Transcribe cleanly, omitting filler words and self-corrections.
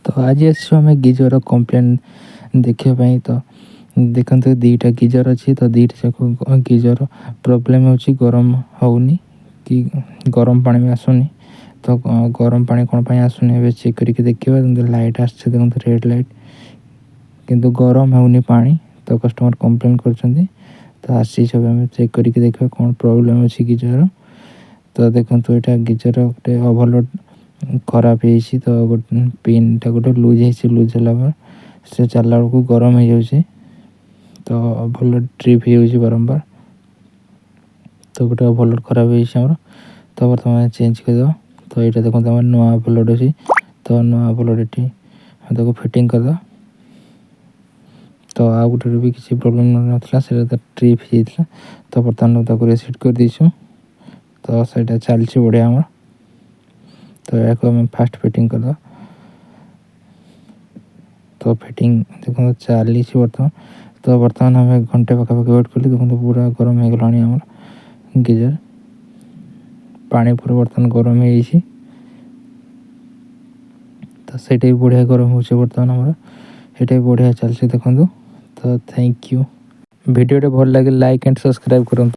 तो आज आम गीजर कम्प्लेन देखापी। तो देखते दुईटा गीजर अच्छी तो दुईटा जाक गीजर प्रोब्लेम हो गरम होनी कि गरम पानी भी आसुनी। तो गरम पानी कौन पाई आसुनी चेक करके देखा। लाइट आसছে देखते रेड लाइट किंतु गरम होनी पानी। तो कस्टमर कम्प्लेन कर तो आसी सब आम चेक करके देखा कौन प्रोब्लेम अच्छी गीजर। तो देखो यहाँ गीजर गोटे ओभरलोड खराब हो तो पिन टा गोटे लुज हो लुज है से चलला बेलू गरम हो जाए तो ओभरलोड ट्रिप हो बारंबार। तो गोटे ओभरलोड खराब हो तो बर्तमान चेंज करदे। तो ये देखो नुआ ओभरलोड अच्छी तो नुआ ओभरलोड ये फिटिंग करदे। तो आ गोटे भी किसी प्रोब्लेम नाला से ट्रिप हो तो बर्तमान रिसेट कर दीचु। तो सहीटा चलती बढ़िया आम। तो या फास्ट फिटिंग करदे। तो फिटिंग देखो चली बर्तमान। तो बर्तमान आम घंटे पाखापाखि वेट कली देखो पूरा गरम हो गला आम गीजर पानी पूरा बर्तमान गरम हो। तो सहीटा भी बढ़िया गरम हो बर्तमान आम यहाँ भी बढ़िया चलती देखो। तो थैंक यू। वीडियो भल लगे लाइक एंड सब्सक्राइब करूँ।